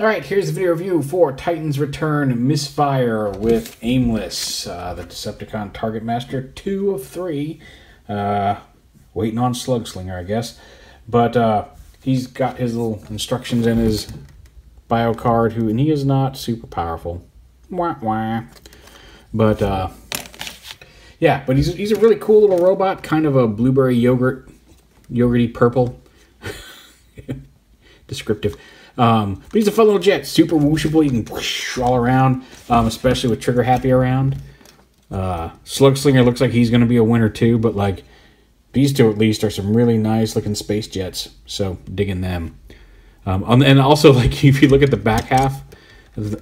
Alright, here's the video review for Titan's Return Misfire with Aimless, the Decepticon Target Master 2 of 3. Waiting on Slugslinger, I guess. But he's got his little instructions in his bio card, and he is not super powerful. Wah, wah. But, yeah, but he's a really cool little robot, kind of a blueberry yogurty purple. Descriptive. But he's a fun little jet, super whooshable. You can whoosh all around, especially with Trigger Happy around. Slugslinger looks like he's going to be a winner too, but like these two at least are some really nice looking space jets. So digging them. And also, like if you look at the back half,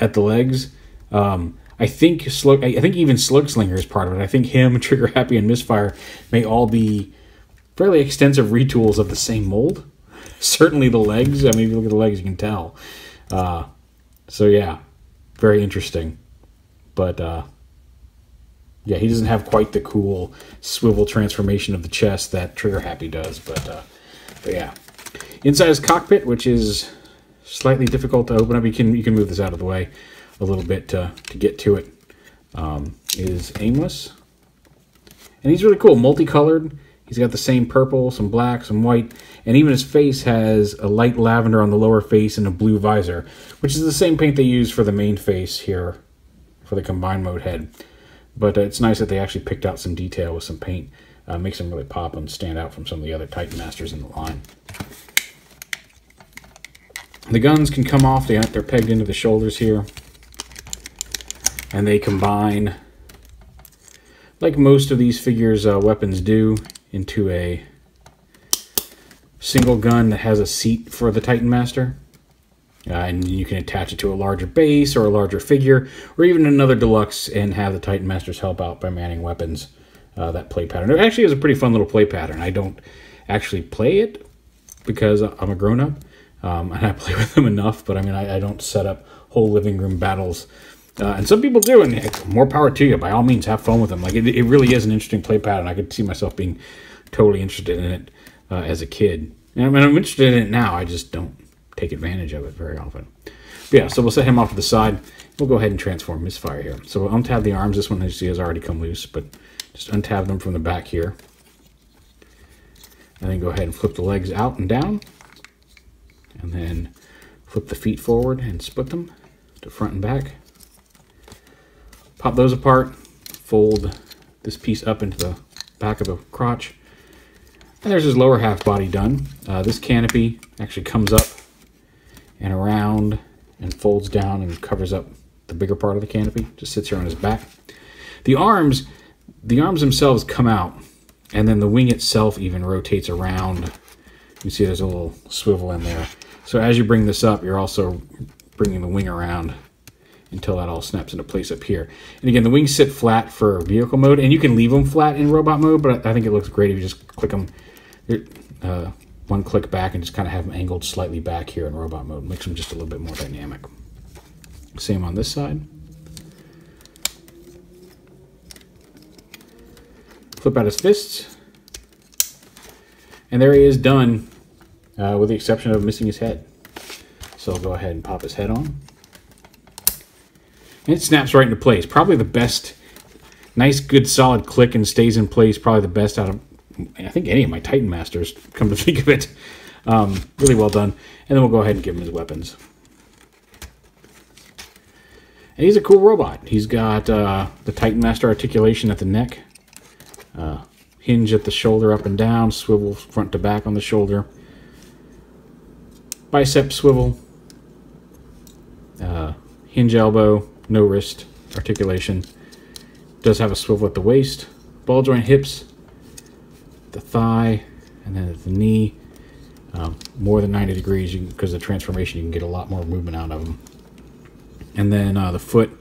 at the legs, I think even Slugslinger is part of it. I think him, Trigger Happy, and Misfire may all be fairly extensive retools of the same mold. Certainly the legs. I mean, if you look at the legs, you can tell. So yeah, very interesting. But yeah, he doesn't have quite the cool swivel transformation of the chest that Trigger Happy does. But yeah, inside his cockpit, which is slightly difficult to open up. You can move this out of the way a little bit to get to it. Is Aimless, and he's really cool, multicolored. He's got the same purple, some black, some white, and even his face has a light lavender on the lower face and a blue visor, which is the same paint they use for the main face here for the combined mode head. But it's nice that they actually picked out some detail with some paint. Makes them really pop and stand out from some of the other Titan Masters in the line. The guns can come off. They're pegged into the shoulders here. And they combine, like most of these figures' weapons do, into a single gun that has a seat for the Titan Master. And you can attach it to a larger base or a larger figure, or even another deluxe, and have the Titan Masters help out by manning weapons. That play pattern. It actually is a pretty fun little play pattern. I don't actually play it because I'm a grown-up, and I play with them enough, but I mean, I don't set up whole living room battles. And some people do, and heck, more power to you. By all means, have fun with them. Like it really is an interesting play pattern. I could see myself being totally interested in it as a kid. And I mean, I'm interested in it now. I just don't take advantage of it very often. But yeah, so we'll set him off to the side. We'll go ahead and transform Misfire here. So we'll untab the arms. This one, as you see, has already come loose, but just untab them from the back here. And then go ahead and flip the legs out and down. And then flip the feet forward and split them to front and back. Pop those apart, fold this piece up into the back of the crotch. And there's his lower half body done. This canopy actually comes up and around and folds down and covers up the bigger part of the canopy. Just sits here on his back. The arms themselves come out, and then the wing itself even rotates around. You can see there's a little swivel in there. So as you bring this up, you're also bringing the wing around until that all snaps into place up here. And again, the wings sit flat for vehicle mode, and you can leave them flat in robot mode, but I think it looks great if you just click them one click back and just kind of have them angled slightly back here in robot mode. Makes them just a little bit more dynamic. Same on this side. Flip out his fists. And there he is, done, with the exception of missing his head. So I'll go ahead and pop his head on. And it snaps right into place. Probably the best, nice, good, solid click and stays in place. Probably the best out of, I think, any of my Titan Masters, come to think of it. Really well done. And then we'll go ahead and give him his weapons. And he's a cool robot. He's got the Titan Master articulation at the neck. Hinge at the shoulder up and down. Swivel front to back on the shoulder. Bicep swivel. Hinge elbow. No wrist articulation. Does have a swivel at the waist. Ball joint hips. The thigh. And then at the knee. More than 90 degrees because of the transformation. You can get a lot more movement out of them. And then the foot.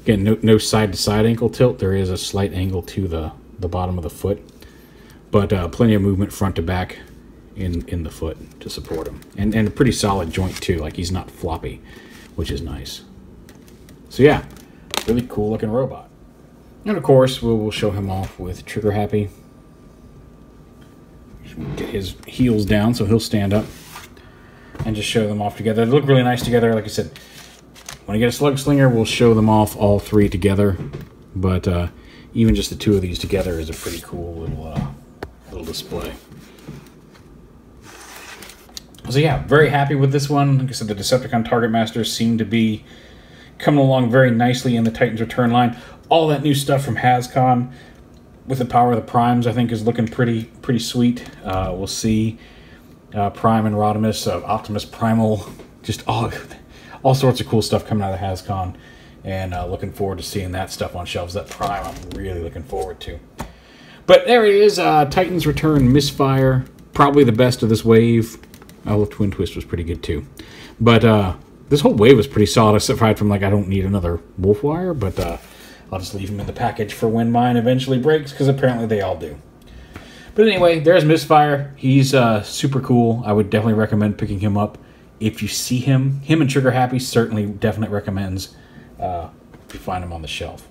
Again, no side-to-side ankle tilt. There is a slight angle to the bottom of the foot. But plenty of movement front to back in the foot to support him. And a pretty solid joint too. Like he's not floppy, which is nice. So yeah, really cool looking robot. And of course, we'll show him off with Trigger Happy. Get his heels down so he'll stand up. And and just show them off together. They look really nice together. Like I said, when I get a Slug Slinger, we'll show them off all three together. But even just the two of these together is a pretty cool little display. So yeah, very happy with this one. Like I said, the Decepticon Target Masters seem to be coming along very nicely in the Titans Return line. All that new stuff from HasCon with the Power of the Primes, I think, is looking pretty sweet. We'll see Prime and Rodimus, Optimus Primal, just all sorts of cool stuff coming out of HasCon. And looking forward to seeing that stuff on shelves. That Prime, I'm really looking forward to. But there it is, Titans Return Misfire. Probably the best of this wave. Oh, Twin Twist was pretty good too. But this whole wave was pretty solid, aside from, like, I don't need another Wolf Wire. But I'll just leave them in the package for when mine eventually breaks, because apparently they all do. But anyway, there's Misfire. He's super cool. I would definitely recommend picking him up. If you see him and Trigger Happy certainly definitely recommends if you find him on the shelf.